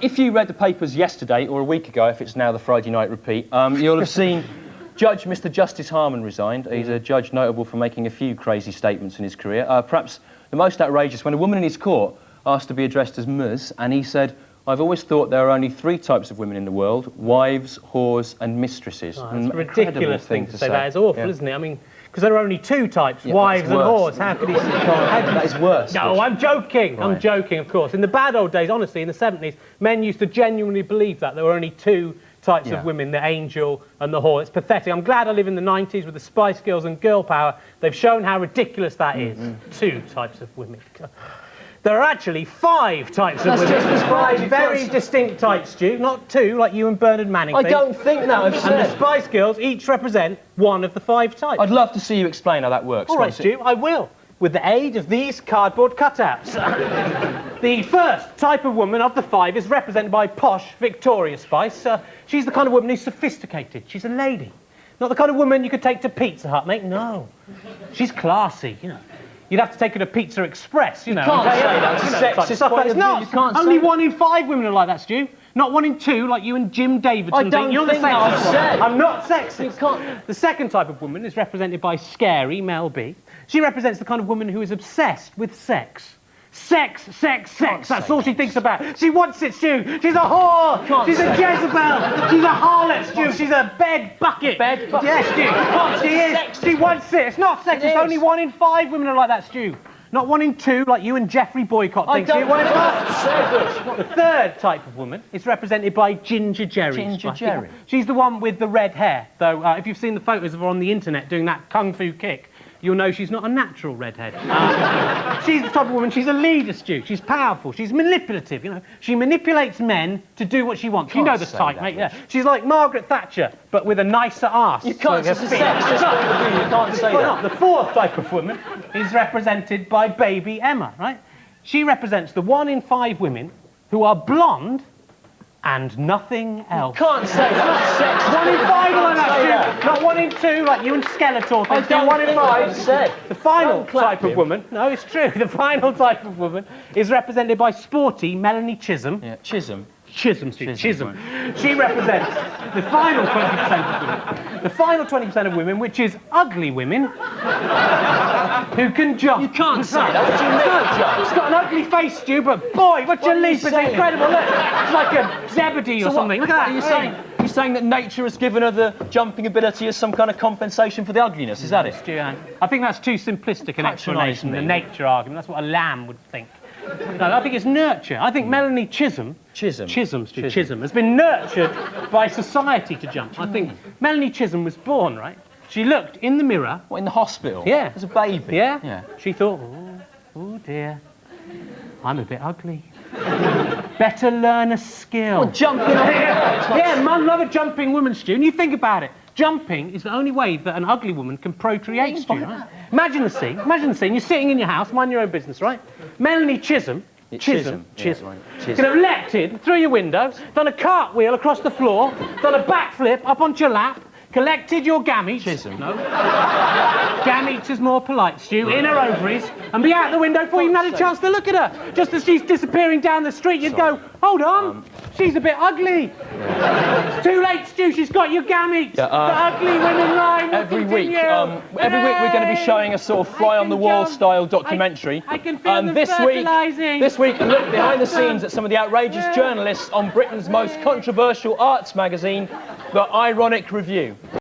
If you read the papers yesterday, or a week ago, if it's now the Friday night repeat, you'll have seen Mr. Justice Harman resigned. He's a judge notable for making a few crazy statements in his career. Perhaps the most outrageous, when a woman in his court asked to be addressed as Ms, and he said, "I've always thought there are only three types of women in the world: wives, whores and mistresses." Oh, that's a ridiculous thing to say. That is awful, isn't it? I mean, because there are only two types, wives and whores. How could he say that is worse. No, I'm joking. Right. I'm joking, of course. In the bad old days, honestly, in the 70s, men used to genuinely believe that there were only two types of women, the angel and the whore. It's pathetic. I'm glad I live in the 90s with the Spice Girls and girl power. They've shown how ridiculous that is. Two types of women. There are actually five types of women. Five very distinct types, Stu, not two, like you and Bernard Manning. I don't think that I've said. And the Spice Girls each represent one of the five types. I'd love to see you explain how that works. All right, Stu, I will, with the aid of these cardboard cutouts. The first type of woman of the five is represented by posh Victoria Spice. She's the kind of woman who's sophisticated. She's a lady. Not the kind of woman you could take to Pizza Hut, mate, no. She's classy, you know. You'd have to take her to Pizza Express, you know. You can't say that. It's sexist. It's not. Only 1 in 5 women are like that, Stu. Not 1 in 2, like you and Jim Davidson. I don't think that I've said. I'm not sexist. You can't. The second type of woman is represented by Scary Mel B. She represents the kind of woman who is obsessed with sex. Sex, sex, sex. That's all she thinks about. She wants it, Stu. She's a whore. She's a Jezebel. She's a harlot, Stu. She's a bed bucket. Bed bucket? Yes, Stu. She is. She wants it. It's not sex. It's only 1 in 5 women are like that, Stu. Not 1 in 2, like you and Jeffrey Boycott think. The third type of woman is represented by Ginger Jerry. Ginger Jerry. She's the one with the red hair. Though, if you've seen the photos of her on the internet doing that kung fu kick, you'll know she's not a natural redhead. She's the type of woman, she's a leader, Stu. She's powerful, she's manipulative, you know. She manipulates men to do what she wants. You know the type, mate, yeah. She's like Margaret Thatcher, but with a nicer arse. You can't say that. You can't say that. The fourth type of woman is represented by Baby Emma, right? She represents the 1 in 5 women who are blonde and nothing else. You can't say that. 1 in 5 like that, Stu. Not 1 in 2, like you and Skeletor. I don't 1 in 5 said. The final type of woman, no, it's true. The final type of woman is represented by sporty Melanie Chisholm. Yeah, Chisholm. Chisholm. She represents the final 20% of women. The final 20% of women, which is ugly women who can jump. You can't say that. What do you mean, It's got an ugly face, Stu, but boy, what you leap is incredible. Look, it's like a Zebedee or something. Look at that. What are you saying? You're saying that nature has given her the jumping ability as some kind of compensation for the ugliness, is that it? Stu, I think that's too simplistic an explanation, the nature argument. That's what a lamb would think. No, I think it's nurture. I think Melanie Chisholm has been nurtured by society to jump. I think Melanie Chisholm was born, right? She looked in the mirror. What, in the hospital? Yeah. As a baby? Yeah. She thought, oh dear, I'm a bit ugly. Better learn a skill. Well, jumping on Yeah, man, love a jumping woman, Stu. And you think about it. Jumping is the only way that an ugly woman can procreate, Stu, right? Imagine the scene. You're sitting in your house, mind your own business, right? Melanie Chisholm can have leapt in through your window, done a cartwheel across the floor, done a backflip up onto your lap, collected your gametes. Chisholm. No. Gametes is more polite, Stu, in her ovaries, and be out the window before you even had a chance to look at her. Just as she's disappearing down the street, you'd go, hold on, she's a bit ugly. It's too late, Stu, she's got your gametes. The ugly women line every week we're going to be showing a sort of fly-on-the-wall style documentary. I can feel them this week, look behind the scenes at some of the outrageous journalists on Britain's most controversial arts magazine, The Ironic Review.